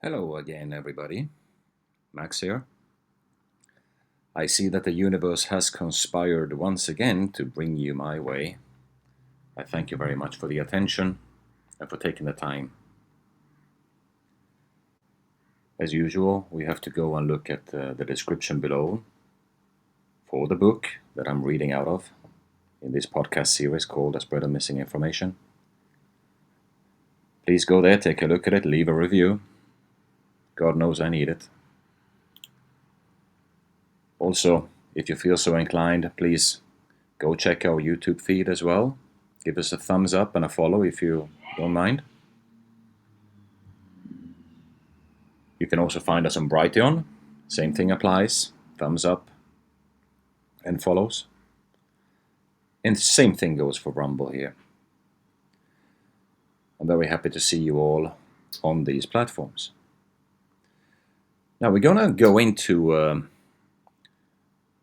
Hello again, everybody. Max here. I see that the universe has conspired once again to bring you my way. I thank you very much for the attention and for taking the time. As usual, we have to go and look at the description below for the book that I'm reading out of in this podcast series called The Spread of Missing Information. Please go there, take a look at it, leave a review. God knows I need it. Also, if you feel so inclined, please go check our YouTube feed as well. Give us a thumbs up and a follow if you don't mind. You can also find us on Brighteon. Same thing applies. Thumbs up and follows. And same thing goes for Rumble here. I'm very happy to see you all on these platforms. Now we're going to go into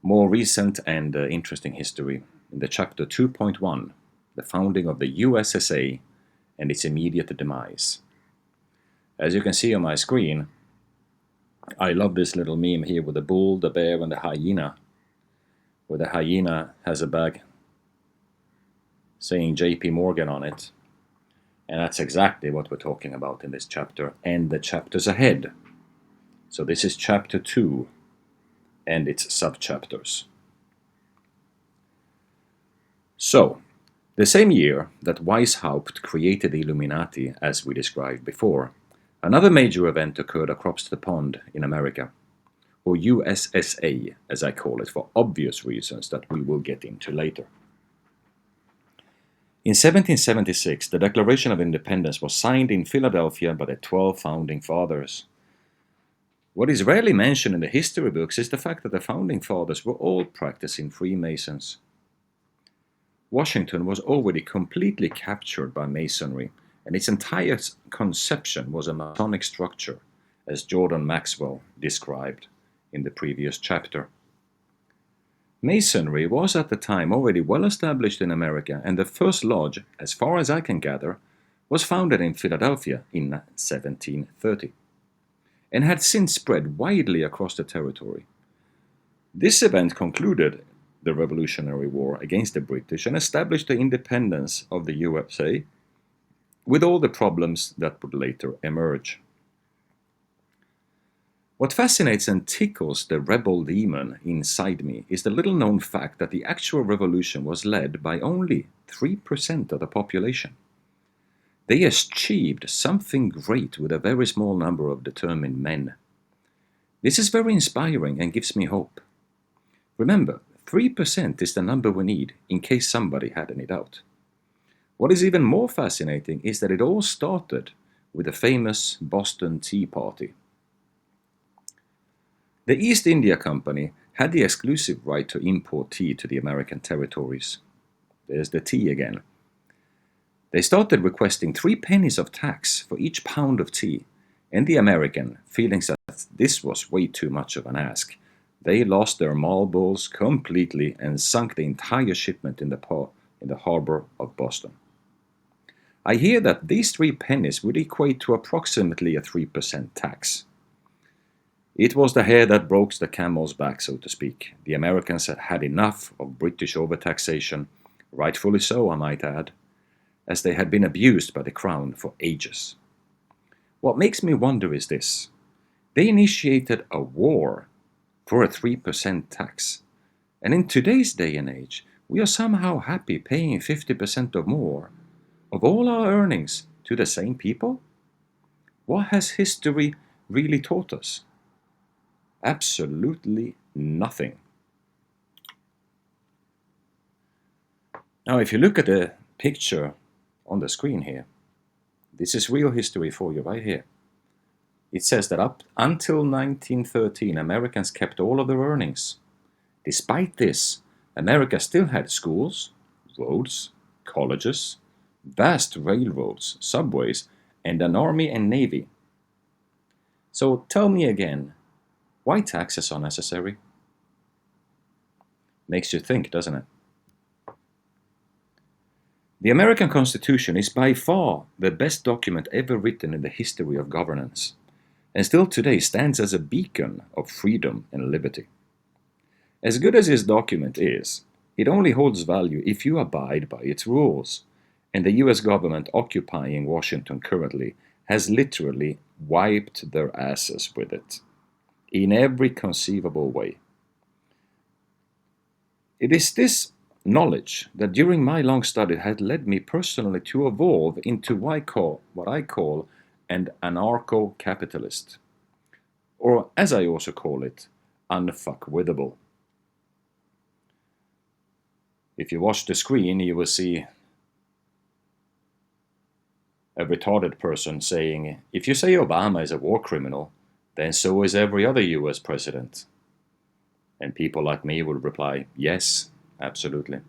more recent and interesting history in the chapter 2.1, the founding of the USSA and its immediate demise. As you can see on my screen, I love this little meme here with the bull, the bear, and the hyena, where the hyena has a bag saying JP Morgan on it. And that's exactly what we're talking about in this chapter and the chapters ahead. So this is chapter 2 and its subchapters. So, the same year that Weishaupt created the Illuminati, as we described before, another major event occurred across the pond in America, or USSA, as I call it, for obvious reasons that we will get into later. In 1776, the Declaration of Independence was signed in Philadelphia by the 12 founding fathers. What is rarely mentioned in the history books is the fact that the founding fathers were all practicing Freemasons. Washington was already completely captured by Masonry, and its entire conception was a Masonic structure, as Jordan Maxwell described in the previous chapter. Masonry was at the time already well established in America, and the first lodge, as far as I can gather, was founded in Philadelphia in 1730. And had since spread widely across the territory. This event concluded the Revolutionary War against the British and established the independence of the USA, with all the problems that would later emerge. What fascinates and tickles the rebel demon inside me is the little-known fact that the actual revolution was led by only 3% of the population. They achieved something great with a very small number of determined men. This is very inspiring and gives me hope. Remember, 3% is the number we need in case somebody had any doubt. What is even more fascinating is that it all started with the famous Boston Tea Party. The East India Company had the exclusive right to import tea to the American territories. There's the tea again. They started requesting 3 pennies of tax for each pound of tea, and the American, feeling that this was way too much of an ask, they lost their marbles completely and sunk the entire shipment in the harbor of Boston. I hear that these 3 pennies would equate to approximately a 3% tax. It was the hair that broke the camel's back, so to speak. The Americans had had enough of British overtaxation, rightfully so, I might add, as they had been abused by the crown for ages. What makes me wonder is this. They initiated a war for a 3% tax, and in today's day and age, we are somehow happy paying 50% or more of all our earnings to the same people? What has history really taught us? Absolutely nothing. Now, if you look at the picture on the screen here, this is real history for you right here. It says that up until 1913, Americans kept all of their earnings. Despite this, America still had schools, roads, colleges, vast railroads, subways, and an army and navy. So tell me again, why taxes are necessary? Makes you think, doesn't it? The American Constitution is by far the best document ever written in the history of governance. and still today stands as a beacon of freedom and liberty. As good as this document is, it only holds value if you abide by its rules, and the US government occupying Washington currently has literally wiped their asses with it, in every conceivable way. It is this knowledge that during my long study had led me personally to evolve into what I call an anarcho-capitalist, or as I also call it, unfuckwithable. If you watch the screen, you will see a retarded person saying, if you say Obama is a war criminal, then so is every other US president. And people like me will reply, yes, absolutely.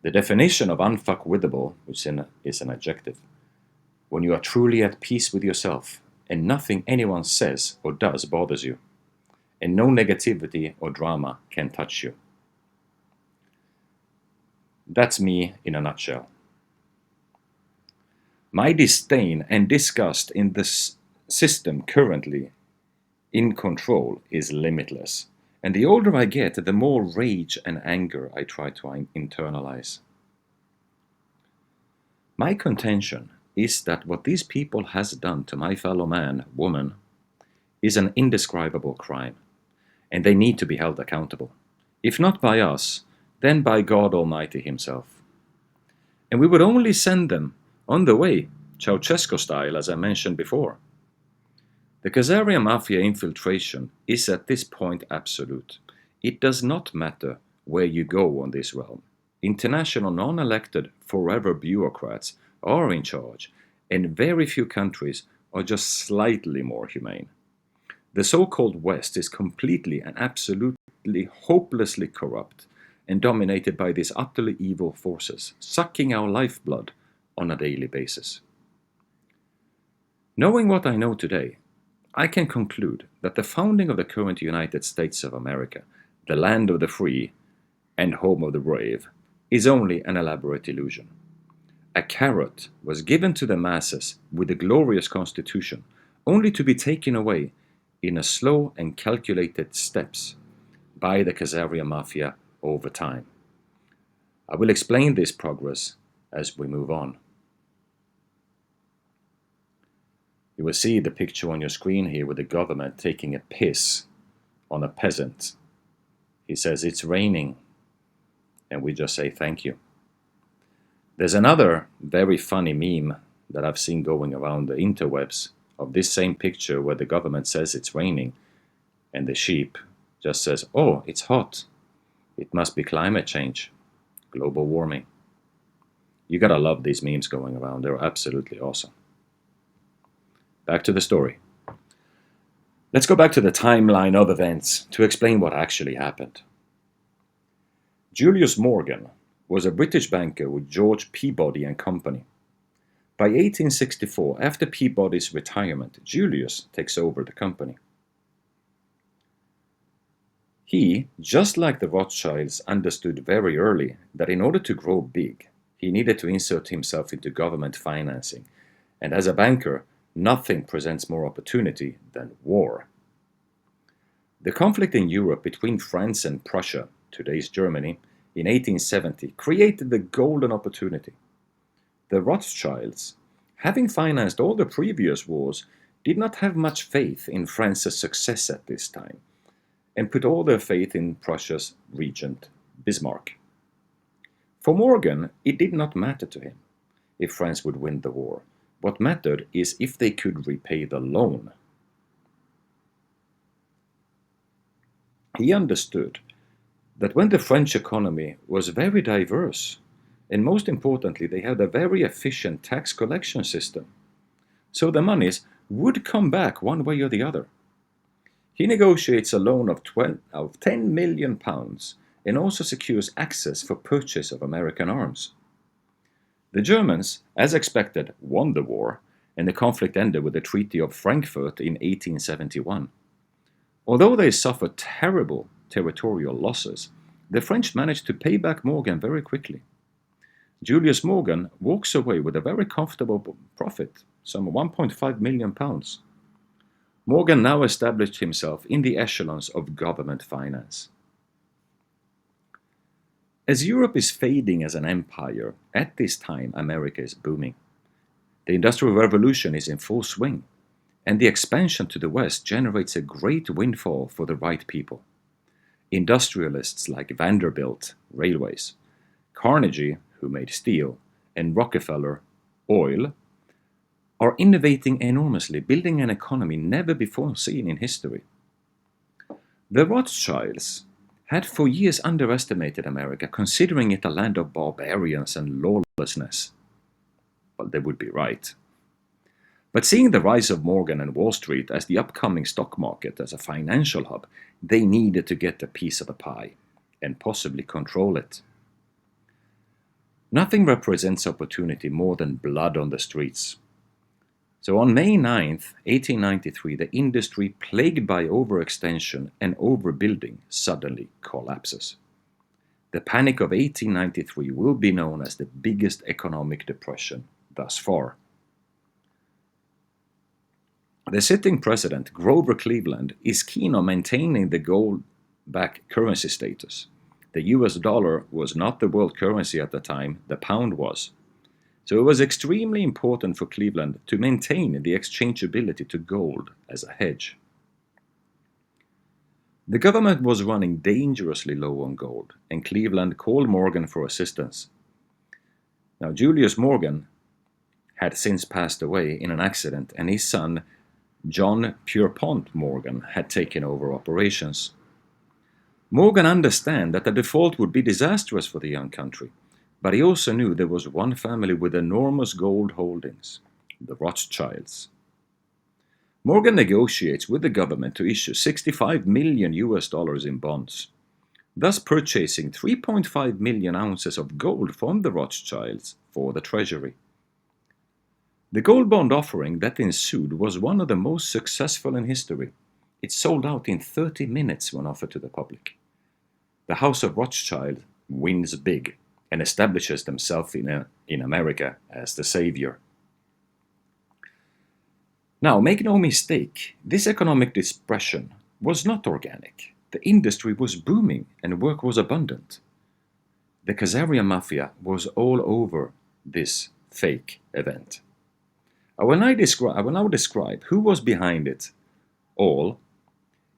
The definition of unfuckwithable, which is an adjective, when you are truly at peace with yourself and nothing anyone says or does bothers you, and no negativity or drama can touch you. That's me in a nutshell. My disdain and disgust in the system currently in control is limitless, and the older I get, the more rage and anger I try to internalize. My contention is that what these people has done to my fellow man, woman, is an indescribable crime, and they need to be held accountable. If not by us, then by God Almighty himself. And we would only send them on the way, Ceausescu style, as I mentioned before. The Khazarian mafia infiltration is at this point absolute. It does not matter where you go on this realm. International non-elected forever bureaucrats are in charge, and very few countries are just slightly more humane. The so-called West is completely and absolutely hopelessly corrupt and dominated by these utterly evil forces, sucking our lifeblood on a daily basis. Knowing what I know today, I can conclude that the founding of the current United States of America, the land of the free and home of the brave, is only an elaborate illusion. A carrot was given to the masses with a glorious constitution, only to be taken away in a slow and calculated steps by the Khazarian mafia over time. I will explain this progress as we move on. You will see the picture on your screen here with the government taking a piss on a peasant. He says it's raining, and we just say thank you. There's another very funny meme that I've seen going around the interwebs of this same picture where the government says it's raining and the sheep just says, oh, it's hot. It must be climate change, global warming. You gotta love these memes going around. They're absolutely awesome. Back to the story. Let's go back to the timeline of events to explain what actually happened. Julius Morgan was a British banker with George Peabody and Company. By 1864, after Peabody's retirement, Julius takes over the company. He, just like the Rothschilds, understood very early that in order to grow big, he needed to insert himself into government financing, and as a banker, nothing presents more opportunity than war. The conflict in Europe between France and Prussia, today's Germany, in 1870 created the golden opportunity. The Rothschilds, having financed all the previous wars, did not have much faith in France's success at this time, and put all their faith in Prussia's regent, Bismarck. For Morgan, it did not matter to him if France would win the war. What mattered is if they could repay the loan. He understood that when the French economy was very diverse, and most importantly, they had a very efficient tax collection system, so the monies would come back one way or the other. He negotiates a loan of 10 million pounds and also secures access for purchase of American arms. The Germans, as expected, won the war, and the conflict ended with the Treaty of Frankfurt in 1871. Although they suffered terrible territorial losses, the French managed to pay back Morgan very quickly. Julius Morgan walks away with a very comfortable profit, some 1.5 million pounds. Morgan now established himself in the echelons of government finance. As Europe is fading as an empire, at this time America is booming. The Industrial Revolution is in full swing, and the expansion to the West generates a great windfall for the right people. Industrialists like Vanderbilt, railways, Carnegie, who made steel, and Rockefeller, oil, are innovating enormously, building an economy never before seen in history. The Rothschilds had for years underestimated America, considering it a land of barbarians and lawlessness. Well, they would be right. But seeing the rise of Morgan and Wall Street as the upcoming stock market, as a financial hub, they needed to get a piece of the pie and possibly control it. Nothing represents opportunity more than blood on the streets. So on May 9th, 1893, the industry, plagued by overextension and overbuilding, suddenly collapses. The Panic of 1893 will be known as the biggest economic depression thus far. The sitting president, Grover Cleveland, is keen on maintaining the gold-backed currency status. The US dollar was not the world currency at the time, the pound was. So it was extremely important for Cleveland to maintain the exchangeability to gold as a hedge. The government was running dangerously low on gold, and Cleveland called Morgan for assistance. Now, Julius Morgan had since passed away in an accident, and his son, John Pierpont Morgan, had taken over operations. Morgan understood that the default would be disastrous for the young country, but he also knew there was one family with enormous gold holdings, the Rothschilds. Morgan negotiates with the government to issue $65 million in bonds, thus purchasing 3.5 million ounces of gold from the Rothschilds for the treasury. The gold bond offering that ensued was one of the most successful in history. It sold out in 30 minutes when offered to the public. The House of Rothschild wins big and establishes themselves in America as the savior. Now, make no mistake, this economic depression was not organic. The industry was booming and work was abundant. The Khazarian mafia was all over this fake event. I will now describe who was behind it all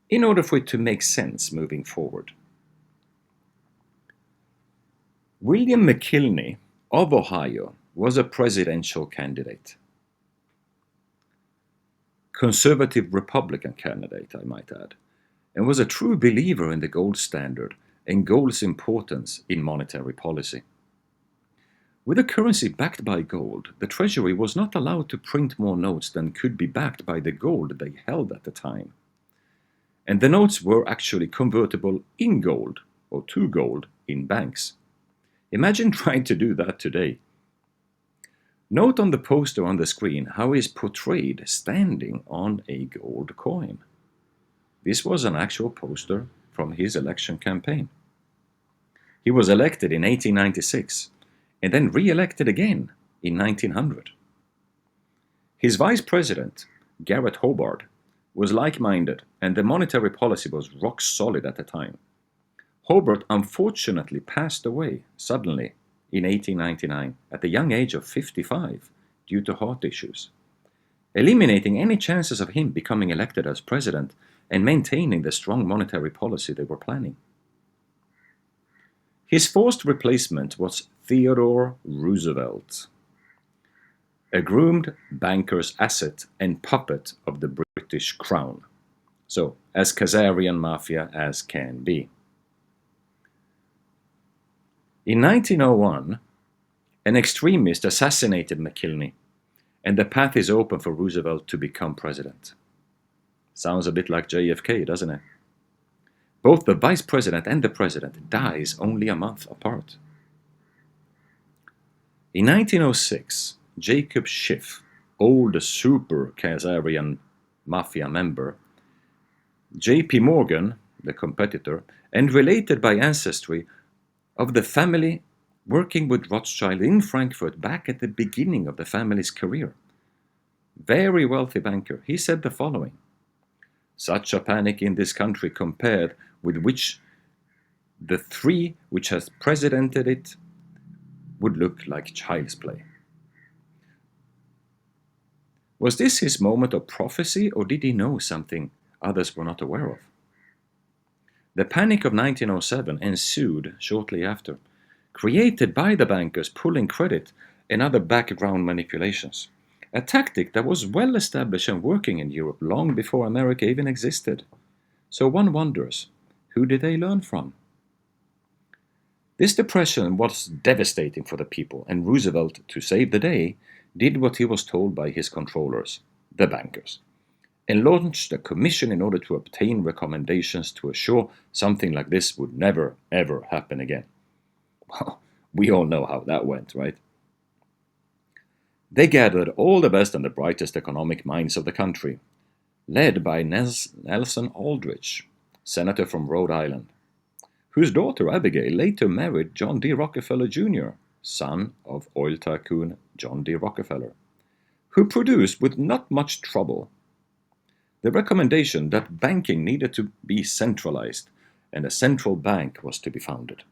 in order for it to make sense moving forward. William McKinley of Ohio was a presidential candidate. Conservative Republican candidate, I might add, and was a true believer in the gold standard and gold's importance in monetary policy. With a currency backed by gold, the Treasury was not allowed to print more notes than could be backed by the gold they held at the time. And the notes were actually convertible in gold, or to gold, in banks. Imagine trying to do that today. Note on the poster on the screen how he is portrayed standing on a gold coin. This was an actual poster from his election campaign. He was elected in 1896 and then re-elected again in 1900. His vice president, Garrett Hobart, was like-minded, and the monetary policy was rock solid at the time. Hobart unfortunately passed away suddenly in 1899 at the young age of 55 due to heart issues, eliminating any chances of him becoming elected as president and maintaining the strong monetary policy they were planning. His forced replacement was Theodore Roosevelt, a groomed banker's asset and puppet of the British Crown, so as Khazarian mafia as can be. In 1901, an extremist assassinated McKinley, and the path is open for Roosevelt to become president. Sounds a bit like JFK, doesn't it? Both the vice president and the president dies only a month apart. In 1906, Jacob Schiff, old super Khazarian mafia member, J.P. Morgan, the competitor, and related by ancestry of the family working with Rothschild in Frankfurt back at the beginning of the family's career. Very wealthy banker. He said the following: Such a panic in this country compared with which the three which has precedented it would look like child's play. Was this his moment of prophecy, or did he know something others were not aware of? The panic of 1907 ensued shortly after, created by the bankers pulling credit and other background manipulations, a tactic that was well established and working in Europe long before America even existed. So one wonders, who did they learn from? This depression was devastating for the people, and Roosevelt, to save the day, did what he was told by his controllers, the bankers, and launched a commission in order to obtain recommendations to assure something like this would never, ever happen again. Well, we all know how that went, right? They gathered all the best and the brightest economic minds of the country, led by Nelson Aldrich, senator from Rhode Island, whose daughter Abigail later married John D. Rockefeller Jr., son of oil tycoon John D. Rockefeller, who produced with not much trouble the recommendation that banking needed to be centralized and a central bank was to be founded.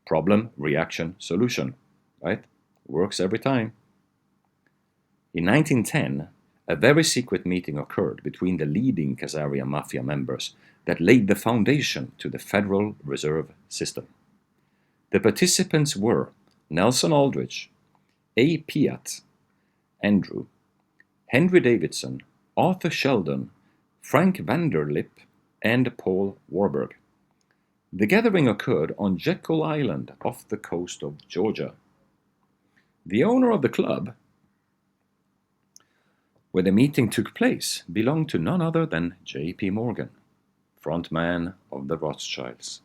Problem, reaction, solution, right? Works every time. In 1910, a very secret meeting occurred between the leading Khazarian mafia members that laid the foundation to the Federal Reserve System. The participants were Nelson Aldrich, A. Piatt, Andrew, Henry Davidson, Arthur Sheldon, Frank Vanderlip, and Paul Warburg. The gathering occurred on Jekyll Island off the coast of Georgia. The owner of the club, where the meeting took place, belonged to none other than J.P. Morgan, frontman of the Rothschilds.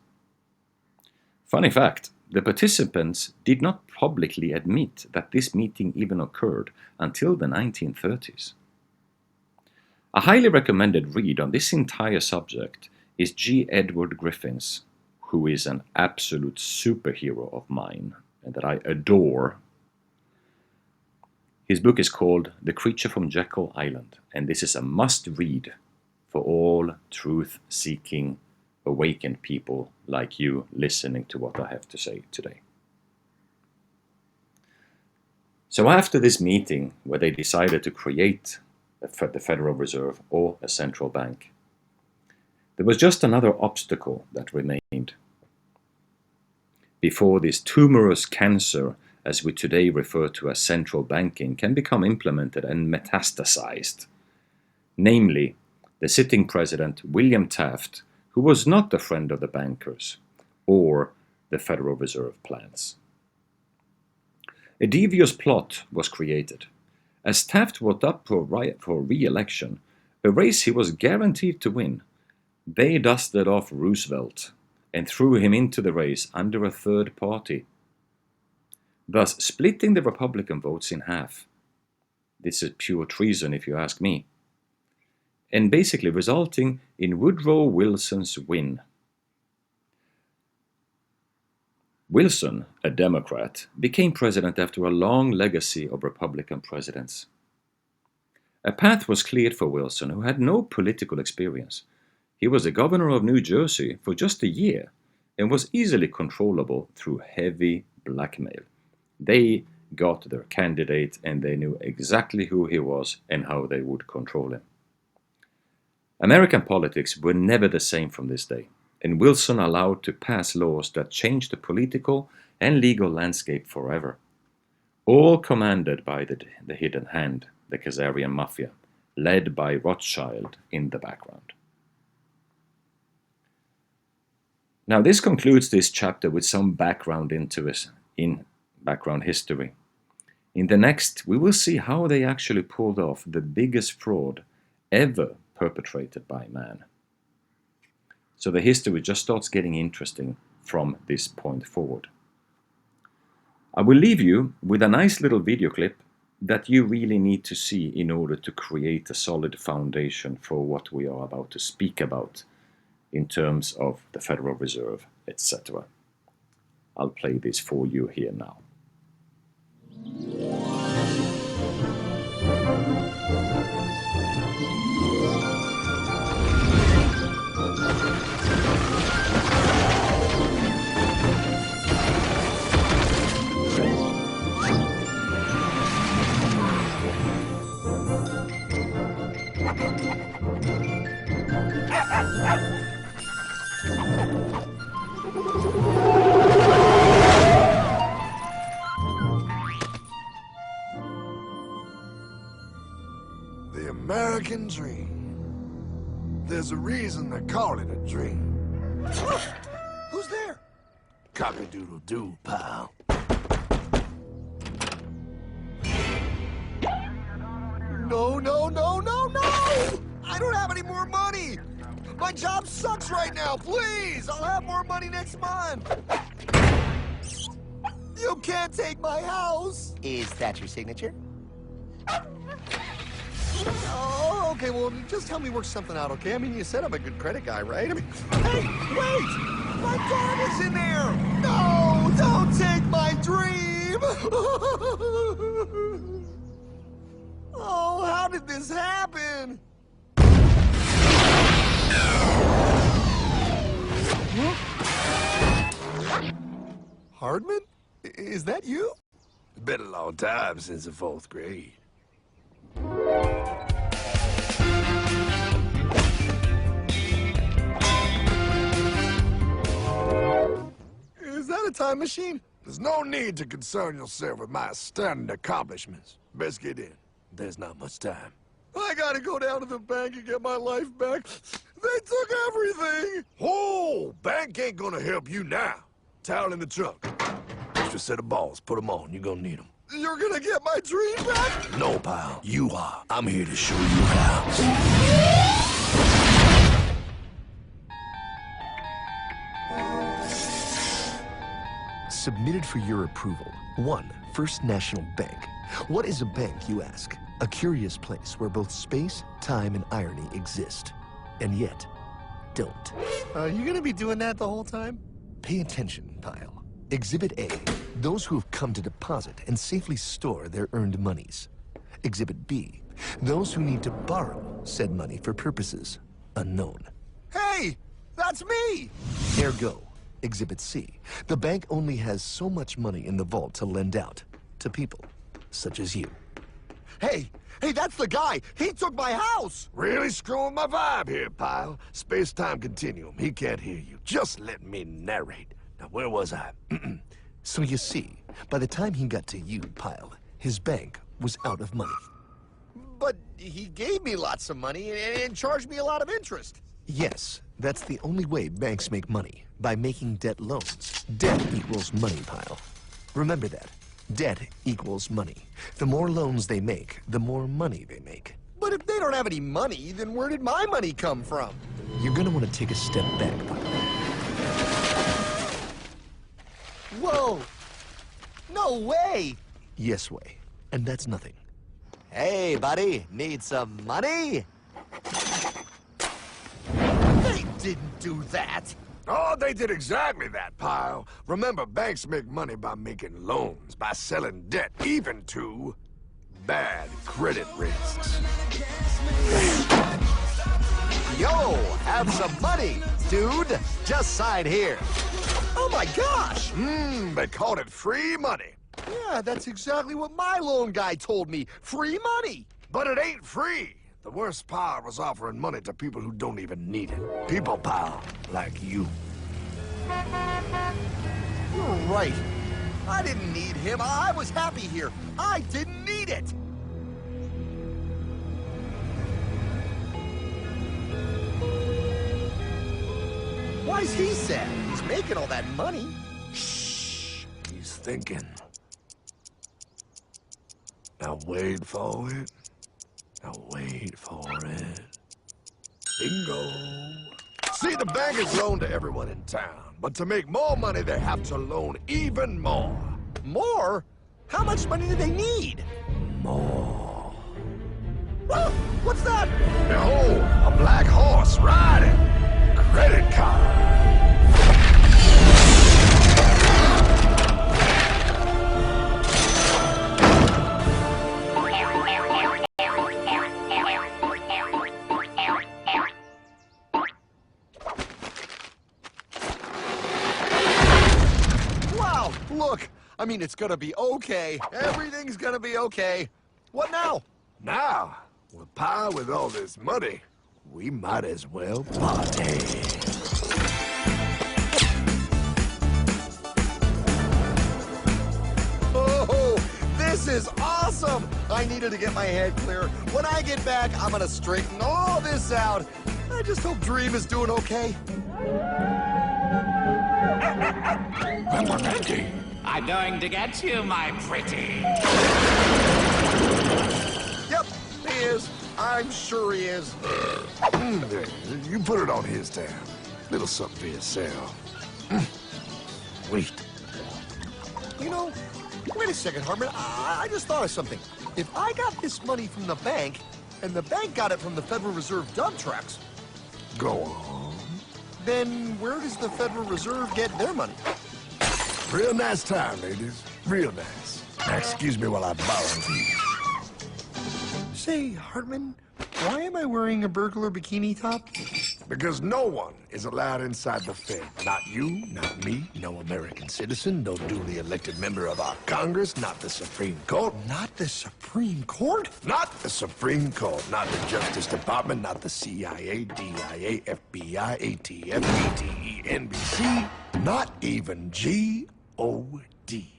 Funny fact, the participants did not publicly admit that this meeting even occurred until the 1930s. A highly recommended read on this entire subject is G. Edward Griffin's, who is an absolute superhero of mine and that I adore. His book is called The Creature from Jekyll Island, and this is a must-read for all truth-seeking, awakened people like you listening to what I have to say today. So after this meeting, where they decided to create the Federal Reserve or a central bank, there was just another obstacle that remained before this tumorous cancer, as we today refer to as central banking, can become implemented and metastasized. Namely, the sitting president, William Taft, who was not a friend of the bankers or the Federal Reserve plans. A devious plot was created. As Taft was up for re-election, a race he was guaranteed to win, they dusted off Roosevelt and threw him into the race under a third party, thus splitting the Republican votes in half. This is pure treason, if you ask me, and basically resulting in Woodrow Wilson's win. Wilson, a Democrat, became president after a long legacy of Republican presidents. A path was cleared for Wilson, who had no political experience. He was the governor of New Jersey for just a year and was easily controllable through heavy blackmail. They got their candidate and they knew exactly who he was and how they would control him. American politics were never the same from this day, and Wilson allowed to pass laws that changed the political and legal landscape forever, all commanded by the hidden hand, the Khazarian mafia, led by Rothschild in the background. Now this concludes this chapter with some background in background history. In the next, we will see how they actually pulled off the biggest fraud ever perpetrated by man. So the history just starts getting interesting from this point forward. I will leave you with a nice little video clip that you really need to see in order to create a solid foundation for what we are about to speak about in terms of the Federal Reserve, etc. I'll play this for you here now. American dream. There's a reason they call it a dream. Who's there? Cock-a-doodle-doo, pal. No, no, no, no, no! I don't have any more money! My job sucks right now, please! I'll have more money next month! You can't take my house! Is that your signature? Oh, okay, well, just help me work something out, okay? I mean, you said I'm a good credit guy, right? I mean, hey, wait! My dog is in there! No, don't take my dream! Oh, how did this happen? Hardman? Is that you? It's been a long time since the 4th grade. Is that a time machine? There's no need to concern yourself with my stunning accomplishments. Best get in. There's not much time. I gotta go down to the bank and get my life back. They took everything! Oh, bank ain't gonna help you now. Towel in the trunk. Extra set of balls. Put them on. You're gonna need them. You're gonna get my dream back? No, pal. You are. I'm here to show you how. Submitted for your approval. 1. First National Bank. What is a bank, you ask? A curious place where both space, time, and irony exist. And yet, don't. Are you gonna be doing that the whole time? Pay attention, pile. Exhibit A. Those who have come to deposit and safely store their earned monies. Exhibit B. Those who need to borrow said money for purposes unknown. Hey! That's me! Ergo, Exhibit C. The bank only has so much money in the vault to lend out to people such as you. Hey! Hey, that's the guy! He took my house! Really screwing my vibe here, pal. Space-time continuum. He can't hear you. Just let me narrate. Now, where was I? So you see, by the time he got to you, pile, his bank was out of money. But he gave me lots of money and charged me a lot of interest. Yes, that's the only way banks make money, by making debt loans. Debt equals money, pile. Remember that. Debt equals money. The more loans they make, the more money they make. But if they don't have any money, then where did my money come from? You're gonna want to take a step back, pile. Whoa! No way! Yes way. And that's nothing. Hey, buddy, need some money? They didn't do that! Oh, they did exactly that, pal. Remember, banks make money by making loans, by selling debt, even to bad credit risks. Yo, have some money, dude. Just sign here. Oh my gosh! They called it free money. Yeah, that's exactly what my loan guy told me. Free money! But it ain't free. The worst part was offering money to people who don't even need it. People, pal, like you. You're right. I didn't need him. I was happy here. I didn't need it. Why's he sad? He's making all that money. Shh. He's thinking. Now wait for it. Now wait for it. Bingo. See, the bank is loaned to everyone in town, but to make more money, they have to loan even more. More? How much money do they need? More. Whoa, what's that? Behold, a black horse riding. Credit card. Look, I mean, it's gonna be okay. Everything's gonna be okay. What now? Now, with Pa with all this money, we might as well party. Oh, this This is awesome! I needed to get my head clear. When I get back, I'm gonna straighten all this out. I just hope Dream is doing okay. I'm going to get you, my pretty. Yep, he is. I'm sure he is. There, you put it on his tab. Little something for yourself. Wait. You know, wait a second, Hartman. I just thought of something. If I got this money from the bank, and the bank got it from the Federal Reserve dump trucks, Go on. then where does the Federal Reserve get their money? Real nice time, ladies. Real nice. Now, excuse me while I borrow these. Say, Hartman, why am I wearing a burglar bikini top? Because no one is allowed inside the Fed. Not you, not me, no American citizen, no duly elected member of our Congress, not the Supreme Court. Not the Supreme Court? Not the Supreme Court, not the Justice Department, not the CIA, DIA, FBI, ATF, ATE, NBC, not even G.O.D.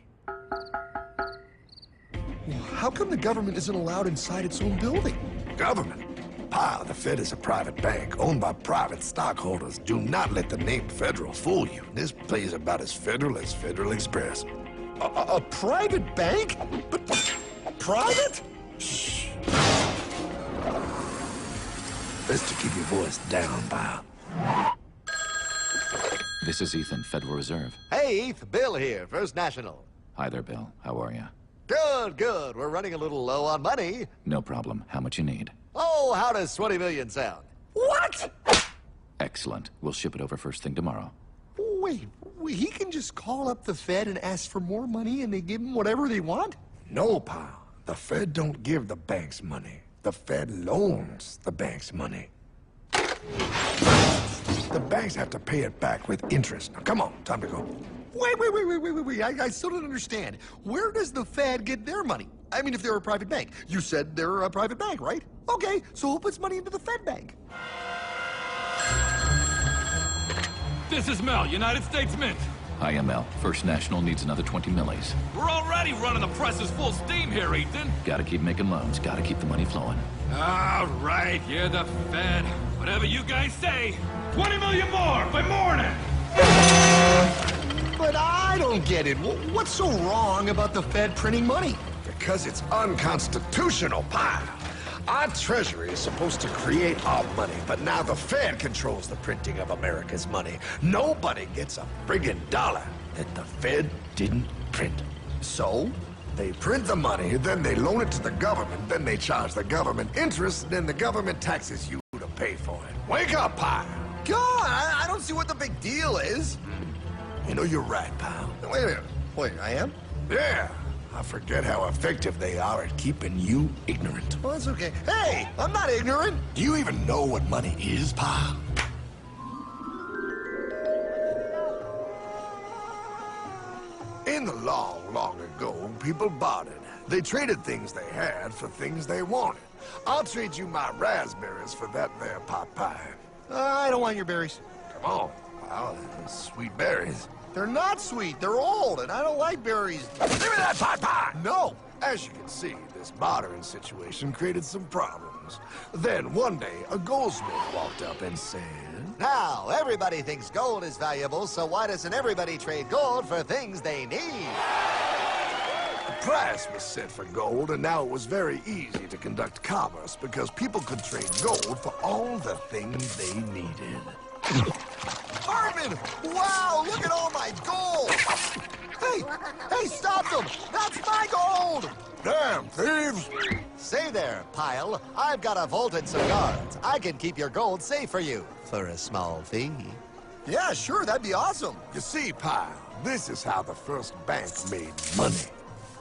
How come the government isn't allowed inside its own building? Government? The Fed is a private bank owned by private stockholders. Do not let the name Federal fool you. This place is about as federal as Federal Express. A private bank? But private? Shh. Best to keep your voice down, pal. This is Ethan, Federal Reserve. Hey, Eth, Bill here, First National. Hi there, Bill. How are you? Good, good. We're running a little low on money. No problem. How much you need? Oh, how does 20 million sound? What? Excellent. We'll ship it over first thing tomorrow. Wait, he can just call up the Fed and ask for more money and they give him whatever they want? No, pal. The Fed don't give the banks money. The Fed loans the banks money. The banks have to pay it back with interest. Now, come on, time to go. Wait. I still don't understand. Where does the Fed get their money? I mean, if they're a private bank. You said they're a private bank, right? Okay, so who puts money into the Fed bank? This is Mel, United States Mint. Hi, ML. First National needs another 20 millis. We're already running the presses full steam here, Ethan. Gotta keep making loans. Gotta keep the money flowing. All right, you're the Fed. Whatever you guys say. 20 million more by morning. But I don't get it. What's so wrong about the Fed printing money? Because it's unconstitutional, pal. Our Treasury is supposed to create our money, but now the Fed controls the printing of America's money. Nobody gets a friggin' dollar that the Fed didn't print. So? They print the money, then they loan it to the government, then they charge the government interest, then the government taxes you to pay for it. Wake up, pal! God, I don't see what the big deal is. You know, you're right, pal. Wait a minute. Wait, I am? Yeah. I forget how effective they are at keeping you ignorant. Well, that's okay. Hey, I'm not ignorant. Do you even know what money is, pal? In the long ago, people bartered. They traded things they had for things they wanted. I'll trade you my raspberries for that there pot pie. I don't want your berries. Come on, pal. They're sweet berries. They're not sweet. They're old, and I don't like berries. Give me that pot pie! No. As you can see, this bartering situation created some problems. Then one day, a goldsmith walked up and said, Now, everybody thinks gold is valuable, so why doesn't everybody trade gold for things they need? A price was set for gold, and now it was very easy to conduct commerce because people could trade gold for all the things they needed. Hartman! Wow, look at all my gold! Hey, stop them! That's my gold! Damn thieves! Say there, Pile. I've got a vault and some guards. I can keep your gold safe for you, for a small fee. Yeah, sure, that'd be awesome. You see, Pile, this is how the first bank made money.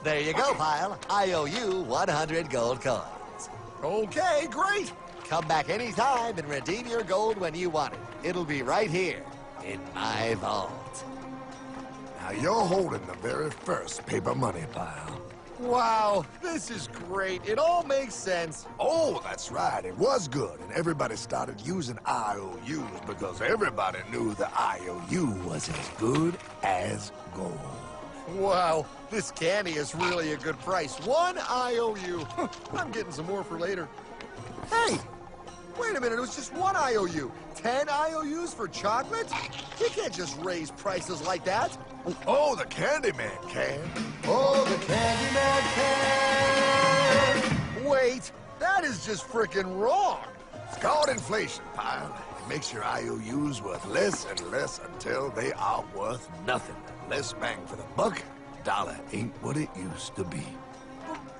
There you go, Pile. I owe you 100 gold coins. Okay, great. Come back anytime and redeem your gold when you want it. It'll be right here, in my vault. Now you're holding the very first paper money, Pile. Wow, this is great. It all makes sense. Oh, that's right. It was good, and everybody started using IOUs because everybody knew the IOU was as good as gold. Wow, this candy is really a good price. 1 IOU. I'm getting some more for later. Hey, wait a minute, it was just 1 IOU. 10 IOUs for chocolate? You can't just raise prices like that. Oh, the Candyman can. Oh, the Candyman can! Wait, that is just frickin' wrong. It's called inflation, pal. It makes your IOUs worth less and less until they are worth nothing. Less bang for the buck. Dollar ain't what it used to be.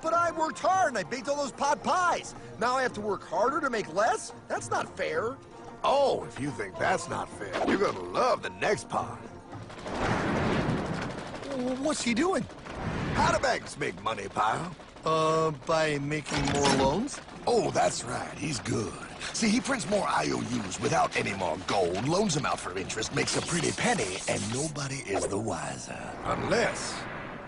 But I worked hard and I baked all those pot pies. Now I have to work harder to make less? That's not fair. Oh, if you think that's not fair, you're gonna love the next part. What's he doing? How do banks make money, pal? By making more loans? Oh, that's right. He's good. See, he prints more IOUs without any more gold, loans them out for interest, makes a pretty penny, and nobody is the wiser. Unless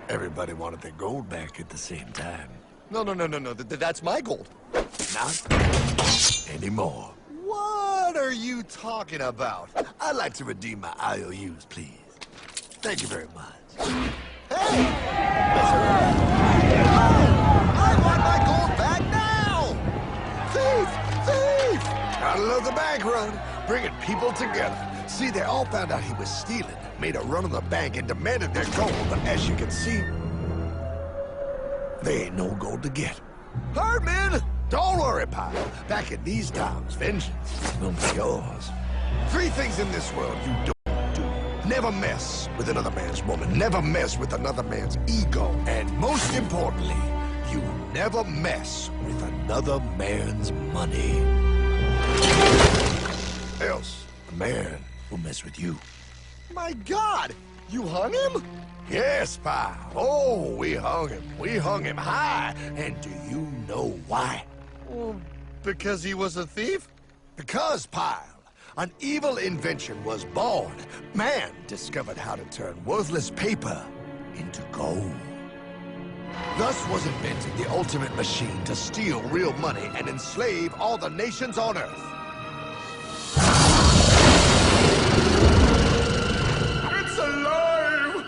everybody wanted their gold back at the same time. No. That's my gold. Not anymore. What are you talking about? I'd like to redeem my IOUs, please. Thank you very much. Hey! I want my gold back now! Thief! Thief! I love the bank run, bringing people together. See, they all found out he was stealing, made a run on the bank and demanded their gold, but as you can see, there ain't no gold to get. Hardman! Don't worry, pal. Back in these times, vengeance will be yours. 3 things in this world you don't do. Never mess with another man's woman. Never mess with another man's ego. And most importantly, you never mess with another man's money. Else, a man will mess with you. My God! You hung him? Yes, pal. Oh, we hung him. We hung him high. And do you know why? Well, because he was a thief? Because, pal, an evil invention was born. Man discovered how to turn worthless paper into gold. Thus was invented the ultimate machine to steal real money and enslave all the nations on Earth. It's alive!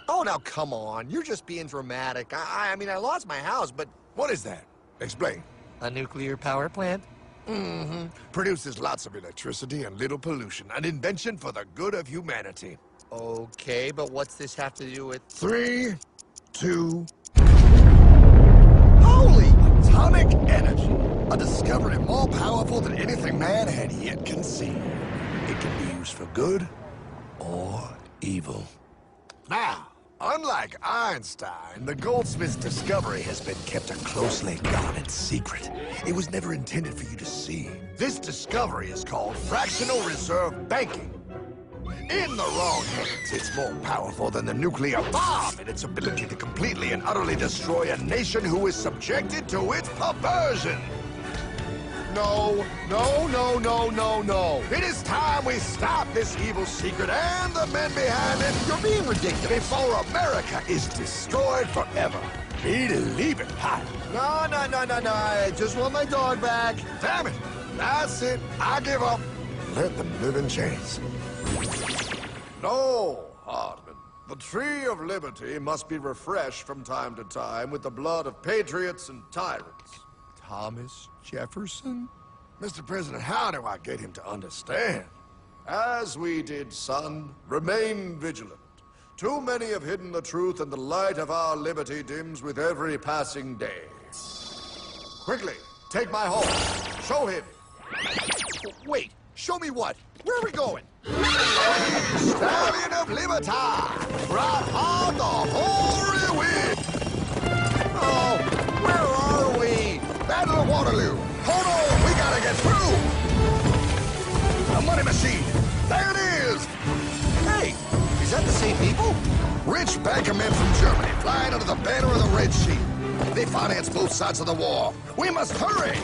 Oh, now come on. You're just being dramatic. I mean, I lost my house, but... What is that? Explain. A nuclear power plant? Mm-hmm. Produces lots of electricity and little pollution. An invention for the good of humanity. Okay, but what's this have to do with... 3, 2... Holy! Atomic energy. A discovery more powerful than anything man had yet conceived. It can be used for good or evil. Now, unlike Einstein, the goldsmith's discovery has been kept a closely guarded secret. It was never intended for you to see. This discovery is called fractional reserve banking. In the wrong hands, it's more powerful than the nuclear bomb in its ability to completely and utterly destroy a nation who is subjected to its perversion. No. It is time we stop this evil secret and the men behind it. You're being ridiculous. Before America is destroyed forever. Believe it, Pat. No. I just want my dog back. Damn it. That's it. I give up. Let them live in chains. No, Hardman. The tree of liberty must be refreshed from time to time with the blood of patriots and tyrants. Thomas Jefferson? Mr. President, how do I get him to understand? As we did, son, remain vigilant. Too many have hidden the truth, and the light of our liberty dims with every passing day. Quickly, take my horse. Show him. Wait, show me what? Where are we going? Stallion of Liberty! Brought on the hoary wind! Oh, where are we? Battle of Waterloo! Hold on, we gotta get through! A money machine! There it is! Hey, is that the same people? Rich banker men from Germany flying under the banner of the Red Sheet. They finance both sides of the war. We must hurry!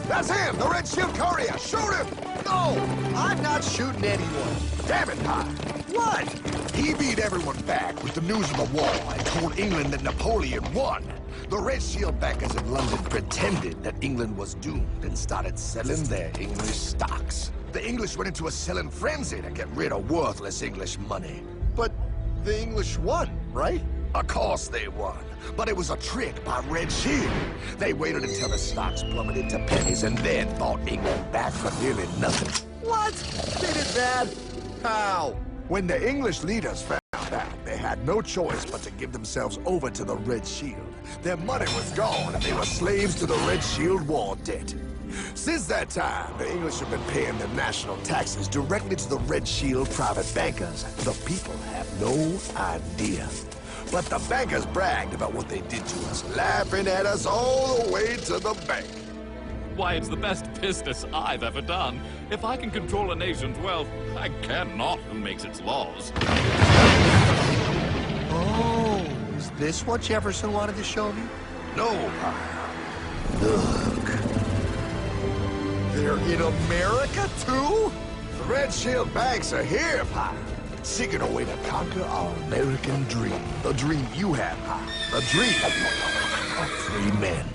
That's him, the Red Shield courier! Shoot him! No, I'm not shooting anyone. Damn it, Pop! What? He beat everyone back with the news of the war and told England that Napoleon won. The Red Shield backers in London pretended that England was doomed and started selling their English stocks. The English went into a selling frenzy to get rid of worthless English money. But The English won, right? Of course they won. But it was a trick by Red Shield. They waited until the stocks plummeted to pennies and then bought England back for nearly nothing. What? They did that? How? When the English leaders found out, they had no choice but to give themselves over to the Red Shield. Their money was gone and they were slaves to the Red Shield war debt. Since that time, the English have been paying their national taxes directly to the Red Shield private bankers. The people have no idea. But the bankers bragged about what they did to us, laughing at us all the way to the bank. Why, it's the best business I've ever done. If I can control a nation's wealth, I cannot who makes its laws. Oh, is this what Jefferson wanted to show me? No, pal. Look. They're in America, too? The Red Shield banks are here, pal. Seeking a way to conquer our American dream. The dream you have, pal. The dream of free men.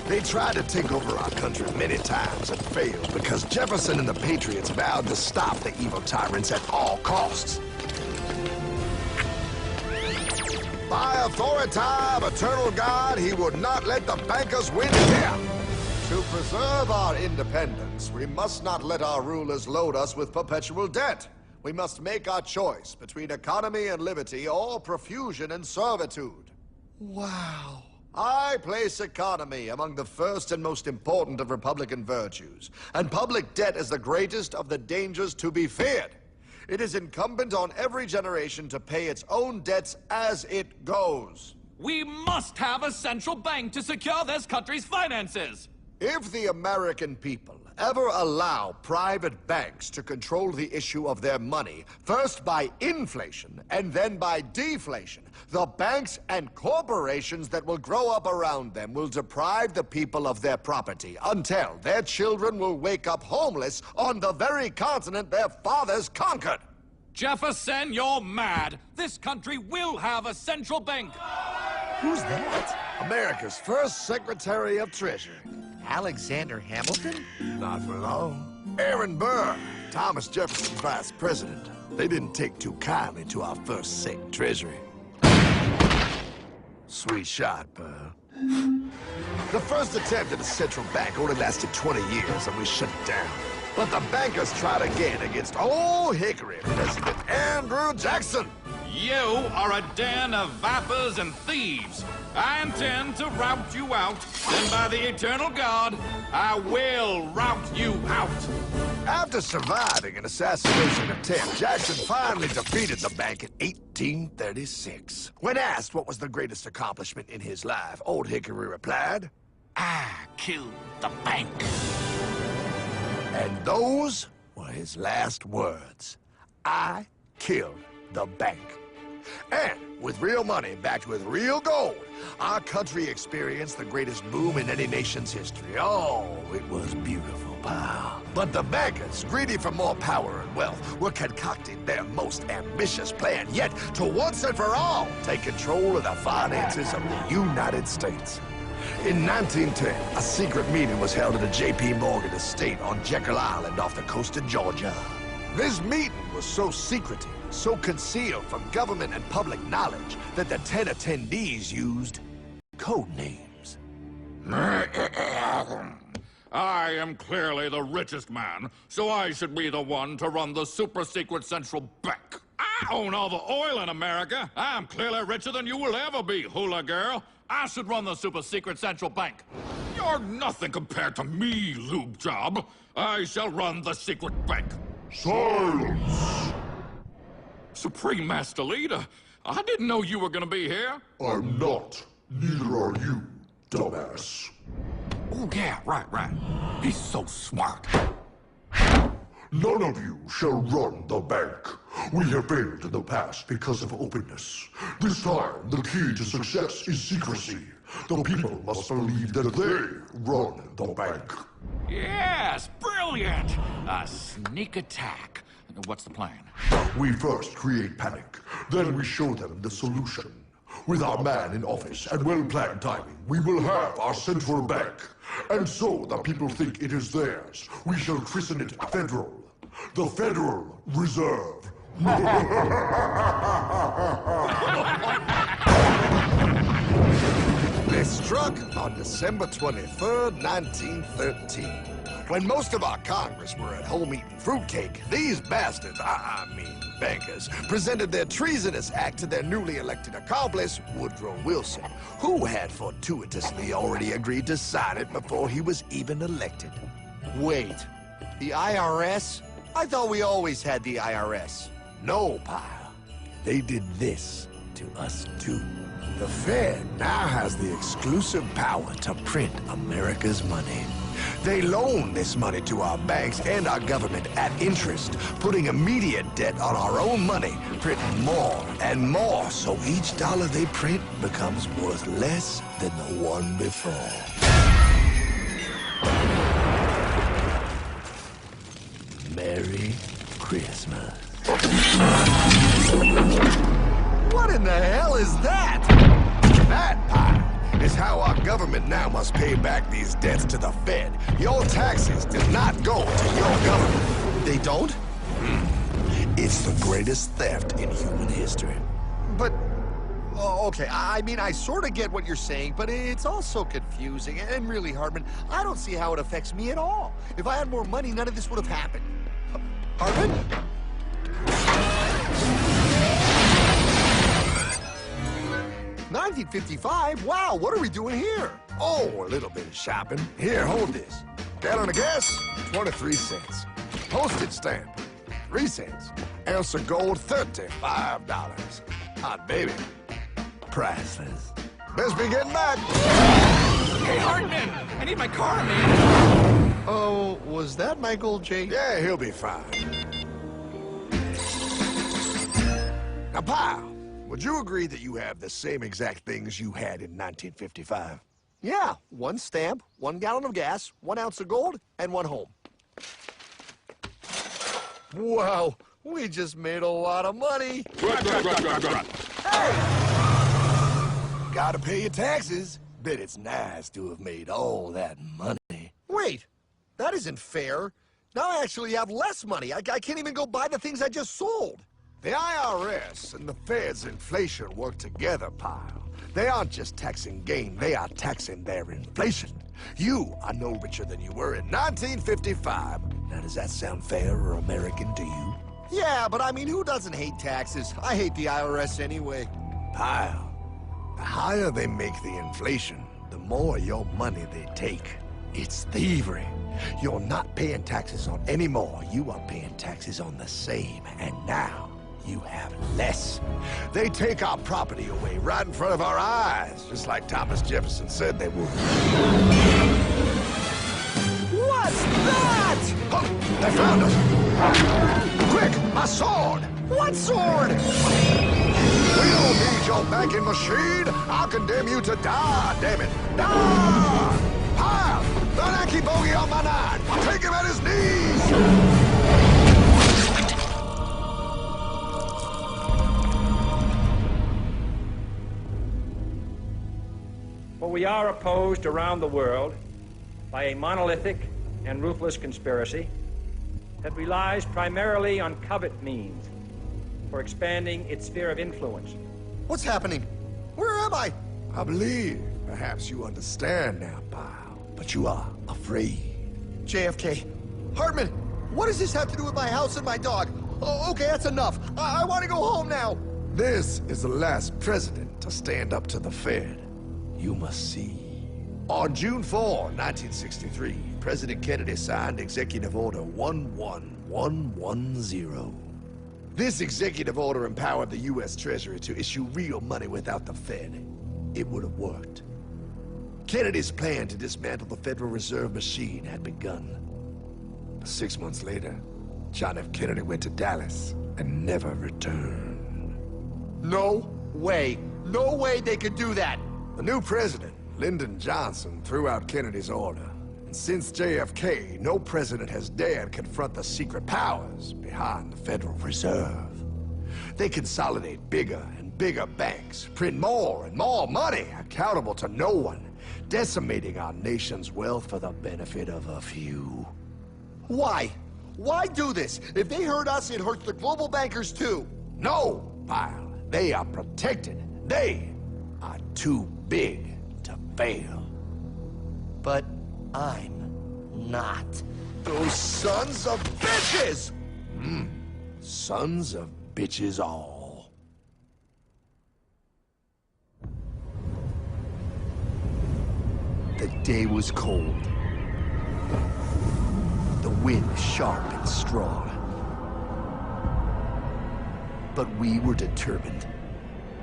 They tried to take over our country many times and failed because Jefferson and the Patriots vowed to stop the evil tyrants at all costs. By authority of eternal God, he would not let the bankers win here. To preserve our independence, we must not let our rulers load us with perpetual debt. We must make our choice between economy and liberty or profusion and servitude. Wow. I place economy among the first and most important of Republican virtues, and public debt is the greatest of the dangers to be feared. It is incumbent on every generation to pay its own debts as it goes. We must have a central bank to secure this country's finances. If the American people ever allow private banks to control the issue of their money, first by inflation and then by deflation, the banks and corporations that will grow up around them will deprive the people of their property until their children will wake up homeless on the very continent their fathers conquered. Jefferson, you're mad. This country will have a central bank. Who's that? America's first Secretary of Treasury. Alexander Hamilton? Not for long. Aaron Burr, Thomas Jefferson's vice president. They didn't take too kindly to our first Sec Treasury. Sweet shot, Burr. The first attempt at a central bank only lasted 20 years and we shut it down. But the bankers tried again against Old Hickory President Andrew Jackson. You are a den of vipers and thieves. I intend to rout you out, and by the eternal God, I will rout you out. After surviving an assassination attempt, Jackson finally defeated the bank in 1836. When asked what was the greatest accomplishment in his life, Old Hickory replied, I killed the bank. And those were his last words. I killed the bank. And with real money backed with real gold, our country experienced the greatest boom in any nation's history. Oh, it was beautiful, pal. But the bankers, greedy for more power and wealth, were concocting their most ambitious plan yet to once and for all take control of the finances of the United States. In 1910, a secret meeting was held at a J.P. Morgan estate on Jekyll Island off the coast of Georgia. This meeting was so secretive, so concealed from government and public knowledge that the 10 attendees used code names. I am clearly the richest man, so I should be the one to run the super-secret central bank. I own all the oil in America. I'm clearly richer than you will ever be, hula girl. I should run the super-secret central bank. You're nothing compared to me, lube job. I shall run the secret bank. Silence! Supreme Master Leader, I didn't know you were gonna be here. I'm not. Neither are you, dumbass. Oh, yeah, right. He's so smart. None of you shall run the bank. We have failed in the past because of openness. This time, the key to success is secrecy. The people must believe that they run the bank. Yes, brilliant! A sneak attack. What's the plan? We first create panic, then we show them the solution. With our man in office and well-planned timing, we will have our central bank. And so the people think it is theirs. We shall christen it Federal. The Federal Reserve They struck on December 23rd, 1913. When most of our Congress were at home eating fruitcake, these bastards, I mean bankers, presented their treasonous act to their newly elected accomplice, Woodrow Wilson, who had fortuitously already agreed to sign it before he was even elected. Wait, the IRS? I thought we always had the IRS. No, pal. They did this to us too. The Fed now has the exclusive power to print America's money. They loan this money to our banks and our government at interest, putting immediate debt on our own money, printing more and more, so each dollar they print becomes worth less than the one before. Merry Christmas. What in the hell is that? That, pal, is how our government now must pay back these debts to the Fed. Your taxes do not go to your government. They don't? It's the greatest theft in human history. But, oh, okay, I mean, I sort of get what you're saying, but it's also confusing. And really, Hartman, I don't see how it affects me at all. If I had more money, none of this would have happened. Hartman? 1955? Wow, what are we doing here? Oh, a little bit of shopping. Here, hold this. Gallon of gas, 23 cents. Postage stamp, 3 cents. Ounce of gold, $35. Hot baby, priceless. Best be getting back. Hey, Hartman! I need my car, man! Oh, was that Michael J? Yeah, he'll be fine. Now, pal, would you agree that you have the same exact things you had in 1955? Yeah, 1 stamp, 1 gallon of gas, 1 ounce of gold, and 1 home. Wow, we just made a lot of money. Hey! Gotta pay your taxes. Bet it's nice to have made all that money. Wait, that isn't fair. Now I actually have less money. I can't even go buy the things I just sold. The IRS and the Fed's inflation work together, pal. They aren't just taxing gain, they are taxing their inflation. You are no richer than you were in 1955. Now, does that sound fair or American to you? Yeah, but I mean, who doesn't hate taxes? I hate the IRS anyway. Pal, the higher they make the inflation, the more your money they take. It's thievery. You're not paying taxes on any more. You are paying taxes on the same, and now you have less. They take our property away right in front of our eyes, just like Thomas Jefferson said they would. What's that? Oh, they found us! Quick, my sword! What sword? We don't need your banking machine! I'll condemn you to die, damn it! Die! Pile! The Yankee bogey on my 9! Take him at his knees! For we are opposed around the world by a monolithic and ruthless conspiracy that relies primarily on covert means for expanding its sphere of influence. What's happening? Where am I? I believe perhaps you understand now, pal, but you are afraid. JFK. Hartman, what does this have to do with my house and my dog? Oh, okay, that's enough. I want to go home now. This is the last president to stand up to the Fed. You must see. On June 4, 1963, President Kennedy signed Executive Order 11110. This executive order empowered the U.S. Treasury to issue real money without the Fed. It would have worked. Kennedy's plan to dismantle the Federal Reserve machine had begun. 6 months later, John F. Kennedy went to Dallas and never returned. No way. No way they could do that. The new president, Lyndon Johnson, threw out Kennedy's order. And since JFK, no president has dared confront the secret powers behind the Federal Reserve. They consolidate bigger and bigger banks, print more and more money, accountable to no one, decimating our nation's wealth for the benefit of a few. Why? Why do this? If they hurt us, it hurts the global bankers too. No, pal. They are protected. They are too big to fail. But I'm not. Those sons of bitches! Sons of bitches all. The day was cold. The wind sharp and strong. But we were determined.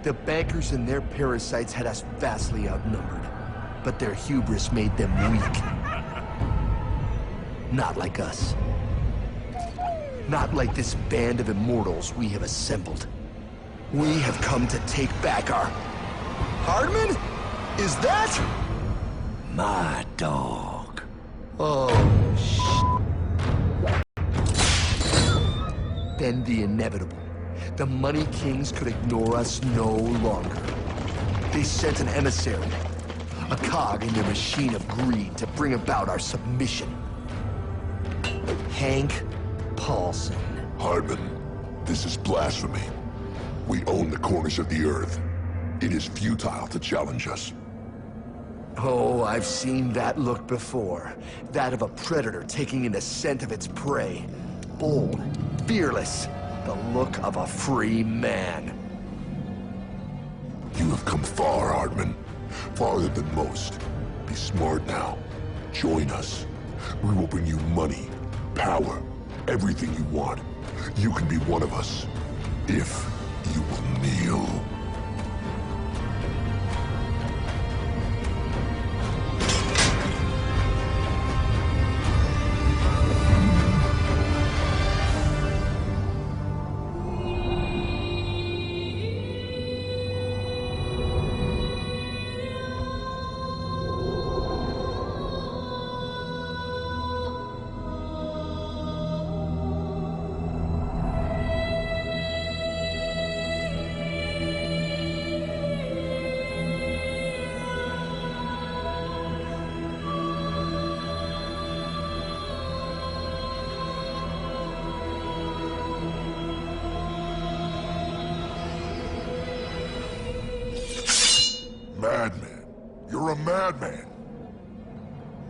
The bankers and their parasites had us vastly outnumbered, but their hubris made them weak. Not like us. Not like this band of immortals we have assembled. We have come to take back our... Hardman? Is that? My dog. Oh, Then the inevitable. The Money Kings could ignore us no longer. They sent an emissary, a cog in their machine of greed to bring about our submission. Hank Paulson. Hardman, this is blasphemy. We own the corners of the earth. It is futile to challenge us. Oh, I've seen that look before. That of a predator taking in the scent of its prey. Bold, fearless, the look of a free man. You have come far, Hardman. Farther than most. Be smart now. Join us. We will bring you money, power, everything you want. You can be one of us, if you will kneel. Madman. You're a madman.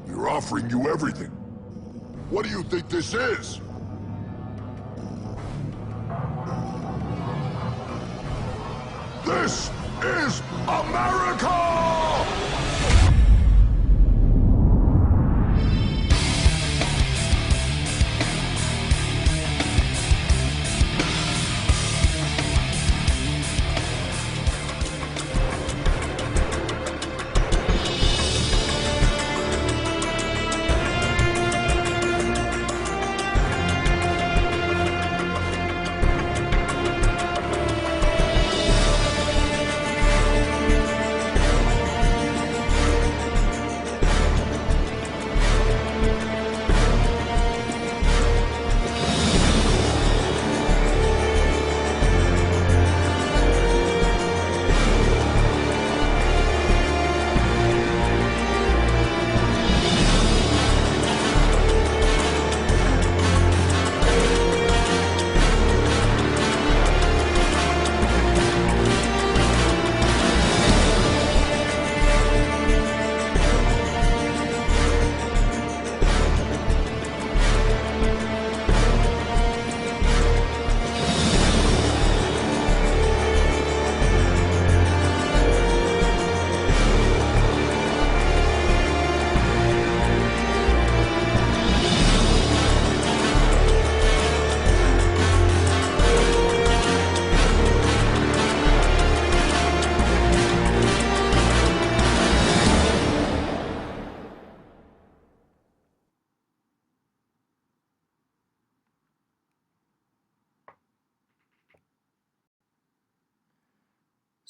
We're offering you everything. What do you think this is? This is America!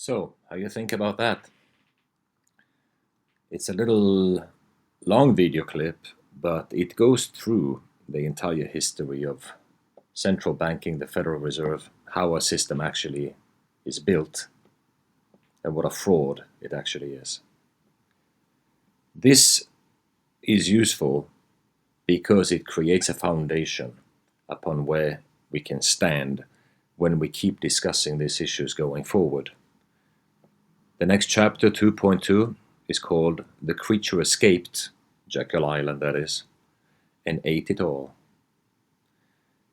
So, how you think about that? It's a little long video clip, but it goes through the entire history of central banking, the Federal Reserve, how a system actually is built, and what a fraud it actually is. This is useful because it creates a foundation upon where we can stand when we keep discussing these issues going forward. The next chapter, 2.2, is called The Creature Escaped, Jekyll Island that is, and ate it all.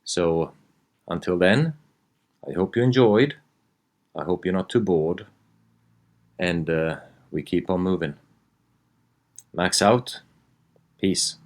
So, until then, I hope you enjoyed. I hope you're not too bored. And we keep on moving. Max out. Peace.